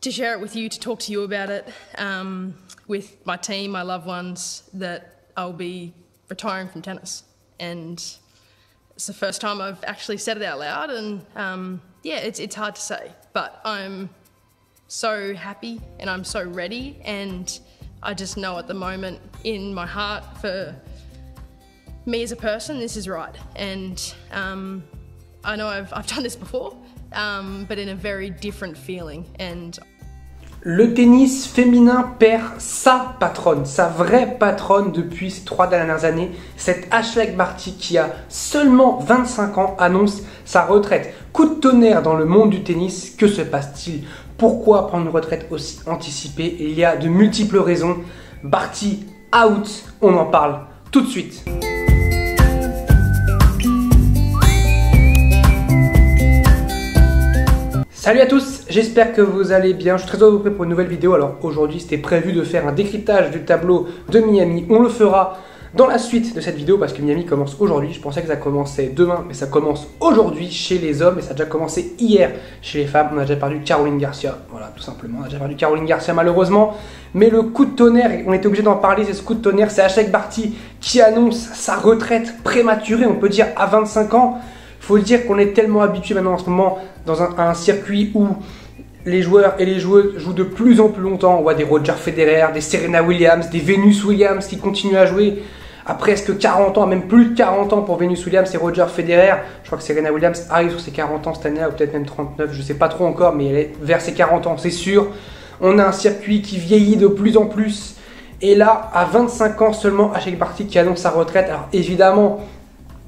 to share it with you, to talk to you about it, with my team, my loved ones, that I'll be retiring from tennis. And it's the first time I've actually said it out loud, and yeah, it's hard to say, but I'm so happy and I'm so ready, and I just know at the moment in my heart, for me as a person, this is right. And I know I've done this before, but in a very different feeling. And le tennis féminin perd sa patronne, sa vraie patronne depuis ces 3 dernières années. Cette Ashleigh Barty qui a seulement 25 ans annonce sa retraite. Coup de tonnerre dans le monde du tennis, que se passe-t-il? Pourquoi prendre une retraite aussi anticipée? Il y a de multiples raisons. Barty out, on en parle tout de suite. Salut à tous, j'espère que vous allez bien. Je suis très heureux de vous retrouver pour une nouvelle vidéo. Alors aujourd'hui, c'était prévu de faire un décryptage du tableau de Miami. On le fera dans la suite de cette vidéo parce que Miami commence aujourd'hui. Je pensais que ça commençait demain, mais ça commence aujourd'hui chez les hommes et ça a déjà commencé hier chez les femmes. On a déjà perdu Caroline Garcia, voilà, tout simplement. On a déjà perdu Caroline Garcia malheureusement. Mais le coup de tonnerre, on était obligé d'en parler, c'est ce coup de tonnerre, c'est Ashleigh Barty qui annonce sa retraite prématurée, on peut dire à 25 ans. Il faut dire qu'on est tellement habitué maintenant en ce moment dans un circuit où les joueurs et les joueuses jouent de plus en plus longtemps. On voit des Roger Federer, des Serena Williams, des Venus Williams qui continuent à jouer à presque 40 ans, même plus de 40 ans pour Venus Williams et Roger Federer. Je crois que Serena Williams arrive sur ses 40 ans cette année-là, ou peut-être même 39, je ne sais pas trop encore, mais elle est vers ses 40 ans, c'est sûr. On a un circuit qui vieillit de plus en plus. Et là, à 25 ans seulement, Ashleigh Barty qui annonce sa retraite. Alors évidemment,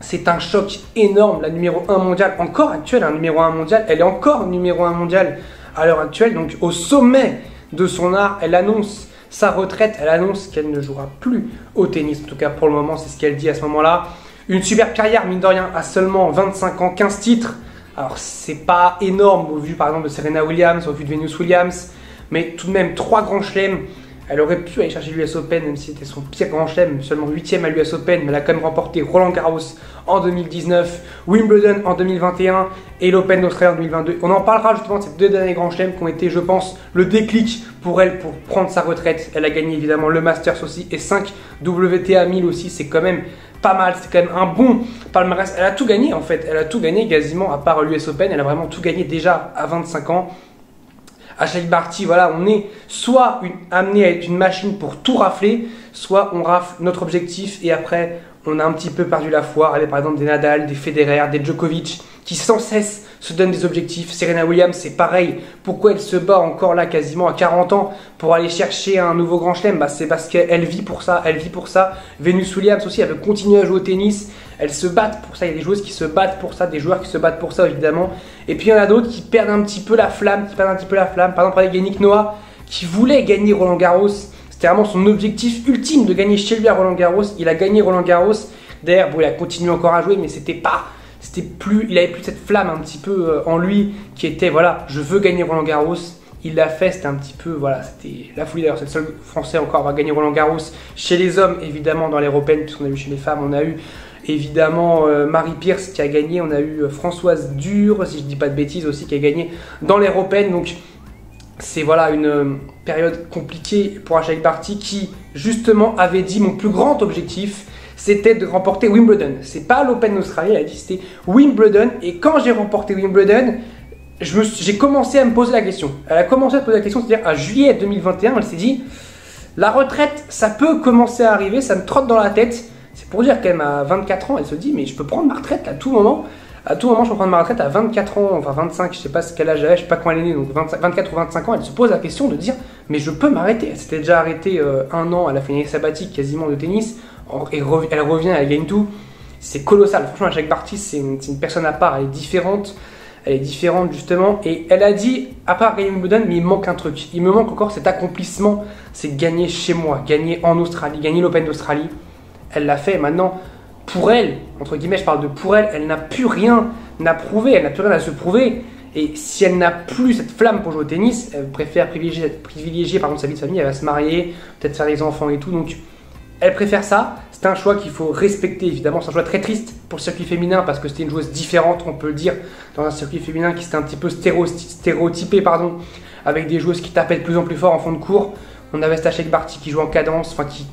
c'est un choc énorme, la numéro 1 mondiale, encore actuelle, un numéro 1 mondial, elle est encore numéro 1 mondial à l'heure actuelle, donc au sommet de son art, elle annonce sa retraite, elle annonce qu'elle ne jouera plus au tennis, en tout cas pour le moment, c'est ce qu'elle dit à ce moment-là. Une superbe carrière, mine de rien, à seulement 25 ans, 15 titres, alors c'est pas énorme au vu par exemple de Serena Williams, au vu de Venus Williams, mais tout de même 3 grands chelems. Elle aurait pu aller chercher l'US Open, même si c'était son pire grand chelem, seulement 8e à l'US Open, mais elle a quand même remporté Roland Garros en 2019, Wimbledon en 2021 et l'Open d'Australie en 2022. On en parlera justement de ces 2 derniers grands chelems qui ont été, je pense, le déclic pour elle pour prendre sa retraite. Elle a gagné évidemment le Masters aussi et 5 WTA 1000 aussi, c'est quand même pas mal, c'est quand même un bon palmarès. Elle a tout gagné en fait, elle a tout gagné quasiment à part l'US Open, elle a vraiment tout gagné déjà à 25 ans. Ashleigh Barty, voilà, on est soit amené à être une machine pour tout rafler, soit on rafle notre objectif et après on a un petit peu perdu la foi. Allez, par exemple des Nadal, des Federer, des Djokovic qui sans cesse se donnent des objectifs. Serena Williams, c'est pareil. Pourquoi elle se bat encore là quasiment à 40 ans pour aller chercher un nouveau grand chelem? Bah, c'est parce qu'elle vit pour ça, elle vit pour ça. Venus Williams aussi, elle veut continuer à jouer au tennis. Elles se battent pour ça, il y a des joueuses qui se battent pour ça, des joueurs qui se battent pour ça évidemment. Et puis il y en a d'autres qui perdent un petit peu la flamme, Par exemple, avec Yannick Noah qui voulait gagner Roland Garros. C'était vraiment son objectif ultime de gagner chez lui à Roland Garros. Il a gagné Roland Garros. D'ailleurs, bon, il a continué encore à jouer, mais il avait plus cette flamme un petit peu en lui qui était, voilà, je veux gagner Roland Garros. Il l'a fait, c'était un petit peu, voilà, c'était la folie. D'ailleurs, c'est le seul Français encore à avoir gagné Roland Garros chez les hommes, évidemment, dans l'Européenne, puisqu'on a eu chez les femmes, on a eu évidemment Marie Pierce qui a gagné, on a eu Françoise Dure, si je ne dis pas de bêtises aussi, qui a gagné dans l'Européenne. Donc, c'est voilà une période compliquée pour Ashleigh Barty qui, justement, avait dit mon plus grand objectif, c'était de remporter Wimbledon. C'est pas l'Open d'Australie, elle a dit c'était Wimbledon. Et quand j'ai remporté Wimbledon, j'ai commencé à me poser la question. Elle a commencé à se poser la question, c'est-à-dire à juillet 2021, elle s'est dit la retraite, ça peut commencer à arriver, ça me trotte dans la tête. C'est pour dire qu'elle a 24 ans, elle se dit mais je peux prendre ma retraite à tout moment. À tout moment, je peux prendre ma retraite à 24 ans, enfin 25, je sais pas quel âge elle avait, je sais pas quand elle est née, donc 24 ou 25 ans, elle se pose la question de dire mais je peux m'arrêter. Elle s'était déjà arrêtée 1 an, elle a fait une année sabbatique quasiment de tennis, et elle revient, elle gagne tout. C'est colossal, franchement Ashleigh Barty c'est une personne à part, elle est différente justement, et elle a dit, à part gagner Wimbledon, mais il me manque un truc, il me manque encore cet accomplissement, c'est gagner chez moi, gagner en Australie, gagner l'Open d'Australie. Elle l'a fait, maintenant, pour elle, entre guillemets, je parle de pour elle, elle n'a plus rien à prouver, elle n'a plus rien à se prouver. Et si elle n'a plus cette flamme pour jouer au tennis, elle préfère privilégier par exemple sa vie de famille, elle va se marier, peut-être faire des enfants et tout. Donc elle préfère ça. C'est un choix qu'il faut respecter évidemment. C'est un choix très triste pour le circuit féminin parce que c'était une joueuse différente, on peut le dire, dans un circuit féminin qui s'était un petit peu stéréotypé avec des joueuses qui tapaient de plus en plus fort en fond de cours. On avait Stachek Barty qui jouait en cadence, enfin qui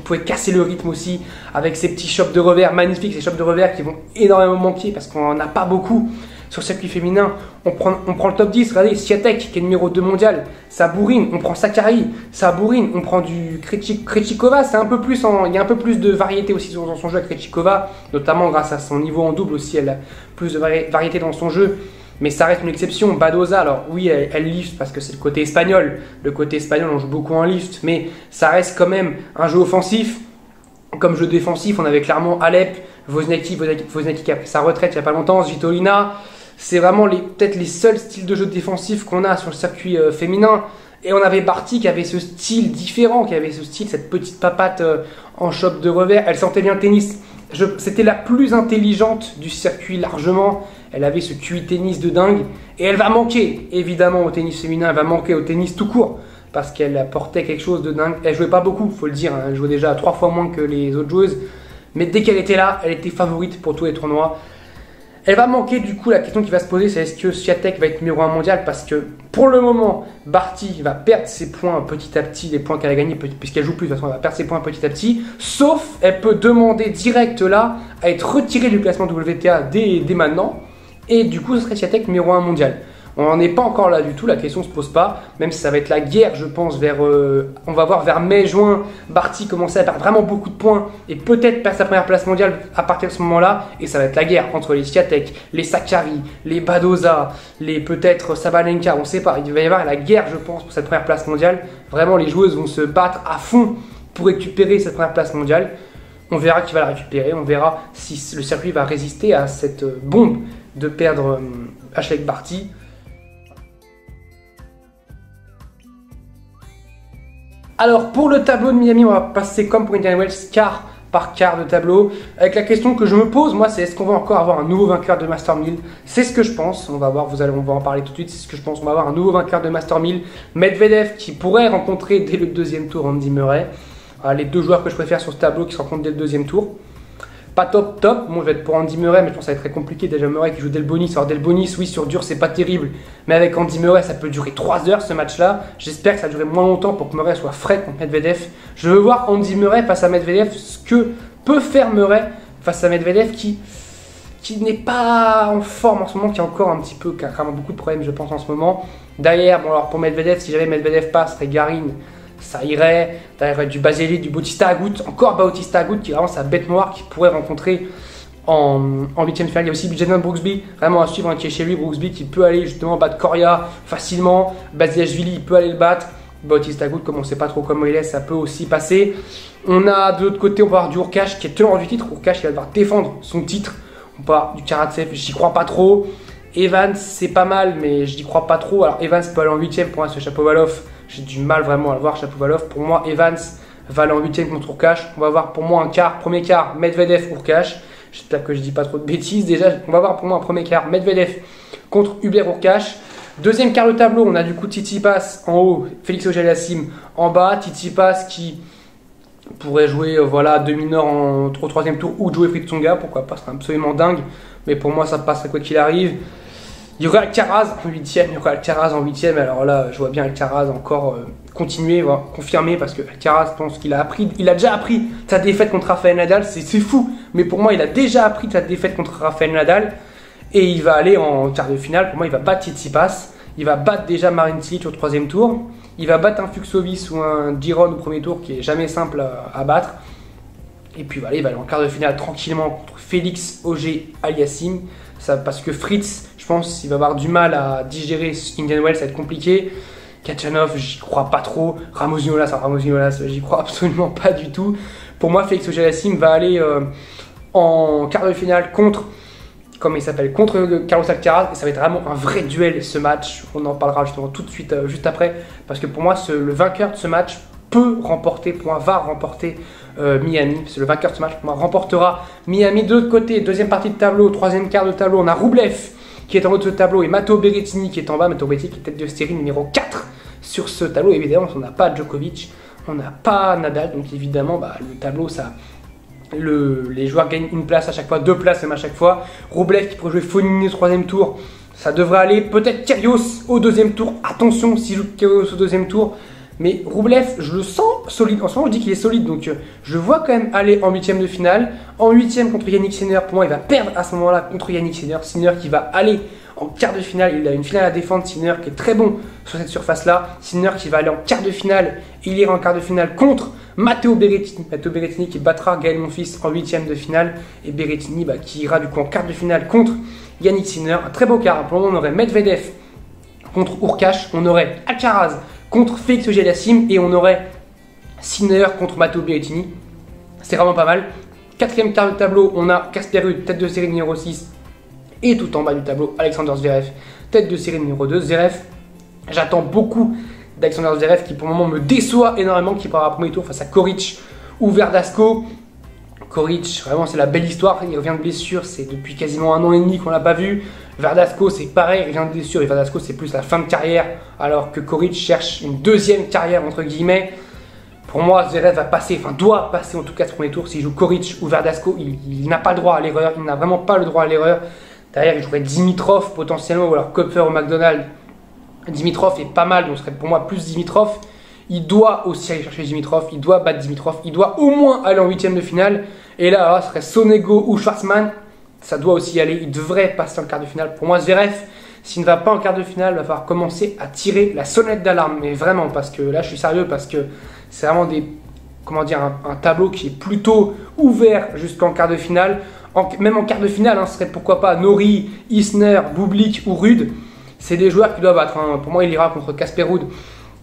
pouvait casser le rythme aussi, avec ses petits chops de revers magnifiques, ces chops de revers qui vont énormément manquer parce qu'on n'en a pas beaucoup. Sur le circuit féminin, on prend le top 10, regardez, Swiatek qui est numéro 2 mondial, ça bourrine, on prend Sakkari, ça bourrine, on prend du Krejcikova, c'est un peu plus il y a un peu plus de variété aussi dans son jeu à Krejcikova, notamment grâce à son niveau en double aussi, elle a plus de variété dans son jeu, mais ça reste une exception. Badoza, alors oui, elle lift parce que c'est le côté espagnol, on joue beaucoup en lift, mais ça reste quand même un jeu offensif. Comme jeu défensif, on avait clairement Alep, Wozniacki qui a pris sa retraite il n'y a pas longtemps, Svitolina. C'est vraiment peut-être les seuls styles de jeu défensif qu'on a sur le circuit féminin. Et on avait Barty qui avait ce style différent, qui avait ce style, cette petite papate en choc de revers. Elle sentait bien le tennis. C'était la plus intelligente du circuit largement. Elle avait ce QI tennis de dingue. Et elle va manquer, évidemment, au tennis féminin. Elle va manquer au tennis tout court. Parce qu'elle apportait quelque chose de dingue. Elle jouait pas beaucoup, faut le dire. Elle jouait déjà 3 fois moins que les autres joueuses. Mais dès qu'elle était là, elle était favorite pour tous les tournois. Elle va manquer, du coup, la question qui va se poser, c'est est-ce que Swiatek va être numéro 1 mondial? Parce que pour le moment, Barty va perdre ses points petit à petit, les points qu'elle a gagnés, puisqu'elle joue plus, de toute façon, elle va perdre ses points petit à petit. Sauf, elle peut demander direct là à être retirée du classement WTA dès maintenant. Et du coup, ce serait Swiatek numéro 1 mondial. On n'en est pas encore là du tout, la question ne se pose pas, même si ça va être la guerre, je pense, on va voir vers mai-juin, Barty commencer à perdre vraiment beaucoup de points et peut-être perdre sa première place mondiale à partir de ce moment-là, et ça va être la guerre entre les Swiatek, les Sakkari, les Badoza, les peut-être Sabalenka, on ne sait pas, il va y avoir la guerre, je pense, pour cette première place mondiale. Vraiment, les joueuses vont se battre à fond pour récupérer cette première place mondiale. On verra qui va la récupérer, on verra si le circuit va résister à cette bombe de perdre Ashleigh Barty. Alors pour le tableau de Miami, on va passer comme pour Indian Wells, quart par quart de tableau. Avec la question que je me pose, moi, c'est est-ce qu'on va encore avoir un nouveau vainqueur de Master 1000? C'est ce que je pense, on va voir, on va en parler tout de suite, c'est ce que je pense, on va avoir un nouveau vainqueur de Master 1000. Medvedev qui pourrait rencontrer dès le deuxième tour Andy Murray. Les deux joueurs que je préfère sur ce tableau qui se rencontrent dès le deuxième tour. Pas top, bon je vais être pour Andy Murray, mais je pense que ça va être très compliqué. Déjà Murray qui joue Delbonis, alors Delbonis, oui sur dur c'est pas terrible, mais avec Andy Murray ça peut durer 3 heures ce match-là. J'espère que ça va durer moins longtemps pour que Murray soit frais contre Medvedev. Je veux voir Andy Murray face à Medvedev, ce que peut faire Murray face à Medvedev qui n'est pas en forme en ce moment, qui a encore un petit peu, qui a vraiment beaucoup de problèmes je pense en ce moment. Derrière, bon alors pour Medvedev, si jamais Medvedev passe, serait Garin. Ça irait, derrière du Baseli, du Bautista Agut, encore Bautista Agut qui est vraiment sa bête noire qui pourrait rencontrer en 8ème finale. Il y a aussi Jason Brooksby, vraiment à suivre, qui est chez lui, Brooksby qui peut aller justement battre Coria facilement, Basilashvili il peut aller le battre, Bautista Agut comme on ne sait pas trop comment il est, ça peut aussi passer. On a de l'autre côté, on va avoir du Hurkacz qui est tenant du titre, Hurkacz qui va devoir défendre son titre, on peut avoir du Karatsev, j'y crois pas trop. Evans c'est pas mal mais je n'y crois pas trop, alors Evans peut aller en 8ème pour moi ce Shapovalov. J'ai du mal vraiment à le voir, Shapovalov. Pour moi, Evans va aller en 8ème contre Hurkacz. On va voir pour moi un quart, premier quart, Medvedev-Hurkacz. J'espère que je dis pas trop de bêtises. Déjà, on va voir pour moi un premier quart, Medvedev contre Hubert-Hurkacz. Deuxième quart de tableau, on a du coup Tsitsipas en haut, Félix Auger-Aliassime en bas. Tsitsipas qui pourrait jouer voilà, demi-nord au troisième tour ou jouer Fritz Tsonga, pourquoi pas, ce serait absolument dingue. Mais pour moi, ça passerait quoi qu'il arrive. Il y aurait Alcaraz en 8ème, alors là je vois bien Alcaraz encore continuer, voire confirmer, parce que Alcaraz, je pense qu'il a déjà appris sa défaite contre Rafael Nadal, c'est fou, mais pour moi il a déjà appris sa défaite contre Rafael Nadal, et il va aller en quart de finale, pour moi il va battre Tsitsipas, il va battre déjà Marin Cilic au troisième tour, il va battre un Fuxovics ou un Giron au premier tour, qui est jamais simple à battre, et puis voilà, il va aller en quart de finale tranquillement contre Félix Auger-Aliassime, parce que Fritz, je pense qu'il va avoir du mal à digérer Indian Wells, ça va être compliqué. Khachanov, j'y crois pas trop. Ramos-Vinolas, j'y crois absolument pas du tout. Pour moi, Félix Auger-Aliassime va aller en quart de finale contre Carlos Alcaraz. Et ça va être vraiment un vrai duel ce match. On en parlera justement tout de suite, juste après. Parce que pour moi, le vainqueur de ce match va remporter Miami. C'est le vainqueur de ce match, pour moi, remportera Miami. De l'autre côté, deuxième partie de tableau, troisième quart de tableau, on a Rublev qui est en haut de ce tableau et Matteo Berrettini qui est en bas. Matteo Berrettini qui est tête de série numéro 4 sur ce tableau. Évidemment, on n'a pas Djokovic, on n'a pas Nadal, donc évidemment, le tableau, les joueurs gagnent une place à chaque fois, 2 places même à chaque fois. Rublev qui pourrait jouer Fognini au troisième tour, Ça devrait aller. Peut-être Kyrgios au deuxième tour. Attention s'il joue Kyrgios au deuxième tour. Mais Roublev, je le sens solide. En ce moment, je dis qu'il est solide. Donc, je vois quand même aller en huitième de finale. En huitième contre Yannick Sinner. Pour moi, il va perdre à ce moment-là contre Yannick Sinner. Sinner qui va aller en quart de finale. Il a une finale à défendre. Sinner qui est très bon sur cette surface-là. Sinner qui va aller en quart de finale. Il ira en quart de finale contre Matteo Berrettini. Matteo Berrettini qui battra Gaël Monfils en huitième de finale. Et Berrettini qui ira du coup en quart de finale contre Yannick Sinner. Un très beau quart. Pour le moment, on aurait Medvedev contre Hurkacz. On aurait Alcaraz contre Félix Auger-Aliassime et on aurait Sinner contre Matteo Berrettini. C'est vraiment pas mal. Quatrième quart de tableau, on a Casper Ruud, tête de série numéro 6. Et tout en bas du tableau, Alexander Zverev, tête de série numéro 2. Zverev, j'attends beaucoup d'Alexander Zverev qui pour le moment me déçoit énormément, qui part à premier tour face à Coric ou Verdasco. Coric, vraiment c'est la belle histoire, il revient de blessure, c'est depuis quasiment 1 an et demi qu'on l'a pas vu. Verdasco c'est pareil, il revient de blessure et Verdasco c'est plus la fin de carrière alors que Coric cherche une deuxième carrière entre guillemets. Pour moi Zverev va passer, enfin doit passer en tout cas ce premier tour. S'il joue Coric ou Verdasco, il n'a pas le droit à l'erreur, il n'a vraiment pas le droit à l'erreur. Derrière il jouerait Dimitrov potentiellement ou alors Kopfer au McDonald's. Dimitrov est pas mal, donc ce serait pour moi plus Dimitrov. Il doit aussi aller chercher Dimitrov, il doit battre Dimitrov, il doit au moins aller en huitième de finale. Et là, ce serait Sonego ou Schwartzmann, ça doit aussi y aller, il devrait passer en quart de finale. Pour moi, Zverev, s'il ne va pas en quart de finale, il va falloir commencer à tirer la sonnette d'alarme. Mais vraiment, parce que là, je suis sérieux, parce que c'est vraiment un tableau qui est plutôt ouvert jusqu'en quart de finale. Même en quart de finale, ce serait pourquoi pas Norrie, Isner, Bublik ou Ruud. C'est des joueurs qui doivent battre. Pour moi, il ira contre Casper Ruud.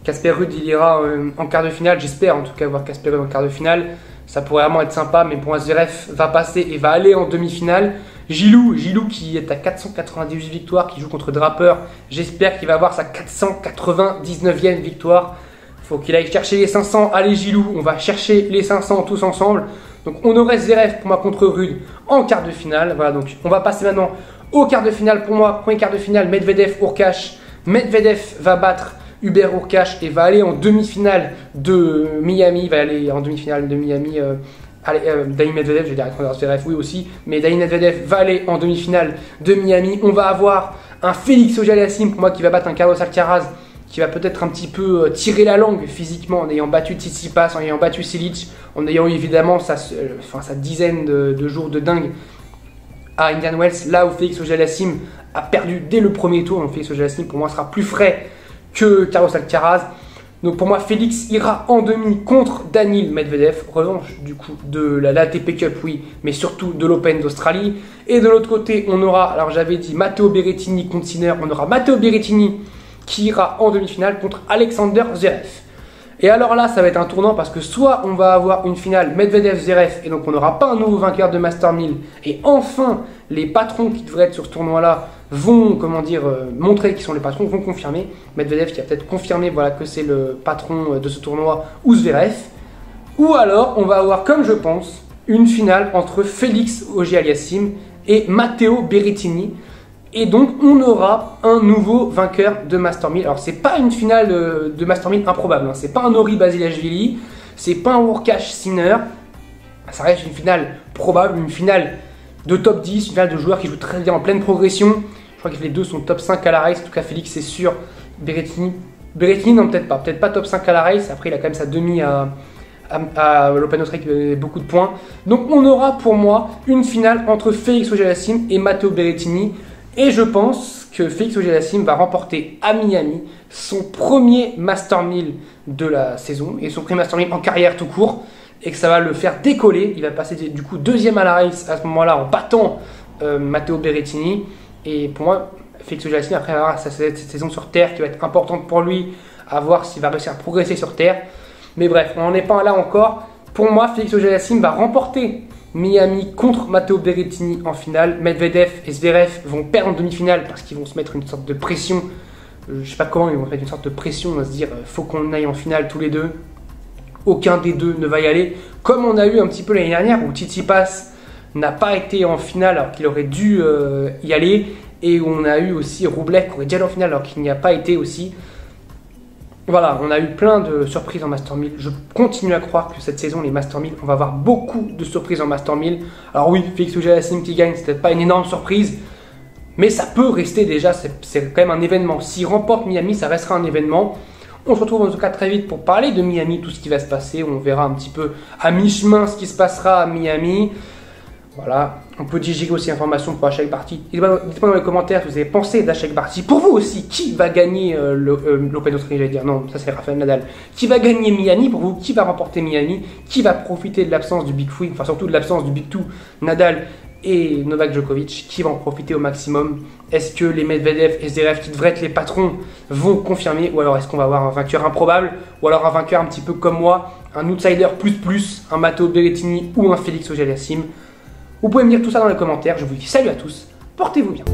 Casper Ruud, il ira en quart de finale, j'espère en tout cas voir Casper Ruud en quart de finale. Ça pourrait vraiment être sympa, mais pour moi, Zverev va passer et va aller en demi-finale. Gilou qui est à 498 victoires, qui joue contre Draper. J'espère qu'il va avoir sa 499e victoire. Il faut qu'il aille chercher les 500. Allez Gilou, on va chercher les 500 tous ensemble. Donc on aurait Zverev pour moi contre Ruud en quart de finale. Voilà, donc on va passer maintenant au quart de finale. Pour moi, premier quart de finale, Medvedev, Hurkacz. Medvedev va battre Hubert Hurkacz et va aller en demi-finale de Miami. Daniil Medvedev, je vais dire Alexander Zverev, oui aussi, mais Daniil Medvedev va aller en demi-finale de Miami. On va avoir un Félix Auger-Aliassime pour moi qui va battre un Carlos Alcaraz, qui va peut-être un petit peu tirer la langue physiquement en ayant battu Tsitsipas, en ayant battu Cilic, en ayant eu évidemment sa dizaine de jours de dingue à Indian Wells, là où Félix Auger-Aliassime a perdu dès le premier tour. Donc Félix Auger-Aliassime pour moi sera plus frais que Carlos Alcaraz. Donc pour moi, Félix ira en demi contre Daniil Medvedev. Revanche du coup de l'ATP Cup, oui, mais surtout de l'Open d'Australie. Et de l'autre côté, on aura, alors j'avais dit Matteo Berrettini contre Sinner, on aura Matteo Berrettini qui ira en demi-finale contre Alexander Zverev. Et alors là, ça va être un tournant parce que soit on va avoir une finale Medvedev-Zverev et donc on n'aura pas un nouveau vainqueur de Master 1000. Et enfin, les patrons qui devraient être sur ce tournoi-là vont, montrer qu'ils sont les patrons, vont confirmer. Medvedev qui a peut-être confirmé que c'est le patron de ce tournoi ou Zverev. Ou alors, on va avoir, comme je pense, une finale entre Félix Auger-Aliassime et Matteo Berrettini. Et donc, on aura un nouveau vainqueur de Master 1000. Alors, c'est pas une finale de Master 1000 improbable. C'est pas un Norrie Basilashvili. C'est pas un Hurkacz Sinner. Ça reste une finale probable, une finale de top 10, une finale de joueurs qui jouent très bien en pleine progression. Je crois que les deux sont top 5 à la race. En tout cas, Félix, c'est sûr. Berrettini, non, peut-être pas. Peut-être pas top 5 à la race. Après, il a quand même sa demi à l'Open d'Australie qui avait beaucoup de points. Donc, on aura pour moi une finale entre Félix Auger-Aliassime et Matteo Berrettini. Et je pense que Félix Auger-Aliassime va remporter à Miami son premier Master 1000 de la saison et son premier Master 1000 en carrière tout court. Et que ça va le faire décoller. Il va passer du coup deuxième à la race à ce moment-là en battant Matteo Berrettini. Et pour moi, Félix Auger-Aliassime après va avoir cette saison sur terre qui va être importante pour lui, à voir s'il va réussir à progresser sur terre. Mais bref, on n'en est pas là encore. Pour moi, Félix Auger-Aliassime va remporter Miami contre Matteo Berrettini en finale. Medvedev et Zverev vont perdre en demi-finale parce qu'ils vont se mettre une sorte de pression. Je ne sais pas comment ils vont se mettre une sorte de pression. On va se dire faut qu'on aille en finale tous les deux. Aucun des deux ne va y aller. Comme on a eu un petit peu l'année dernière où Tsitsipas n'a pas été en finale alors qu'il aurait dû y aller. Et où on a eu aussi Rublev qui aurait déjà allé en finale alors qu'il n'y a pas été aussi. Voilà, on a eu plein de surprises en Master 1000. Je continue à croire que cette saison, les Master 1000, on va avoir beaucoup de surprises en Master 1000. Alors oui, Félix Auger-Aliassime qui gagne, c'est peut-être pas une énorme surprise. Mais ça peut rester déjà, c'est quand même un événement. S'il remporte Miami, ça restera un événement. On se retrouve en tout cas très vite pour parler de Miami, tout ce qui va se passer. On verra un petit peu à mi-chemin ce qui se passera à Miami. Voilà, on peut digérer aussi l'information pour Ashleigh Barty. Dites-moi dans les commentaires ce que vous avez pensé d'Ashleigh Barty. Pour vous aussi, qui va gagner l'Open d'Australie, j'allais dire, non, ça c'est Rafael Nadal. Qui va gagner Miami pour vous? Qui va remporter Miami? Qui va profiter de l'absence du Big Three, enfin surtout de l'absence du Big Two, Nadal et Novak Djokovic? Qui va en profiter au maximum? Est-ce que les Medvedev et Zverev, qui devraient être les patrons, vont confirmer? Ou alors est-ce qu'on va avoir un vainqueur improbable? Ou alors un vainqueur un petit peu comme moi, un outsider plus, un Matteo Berrettini ou un Félix Auger-Aliassime? Vous pouvez me dire tout ça dans les commentaires. Je vous dis salut à tous, portez-vous bien.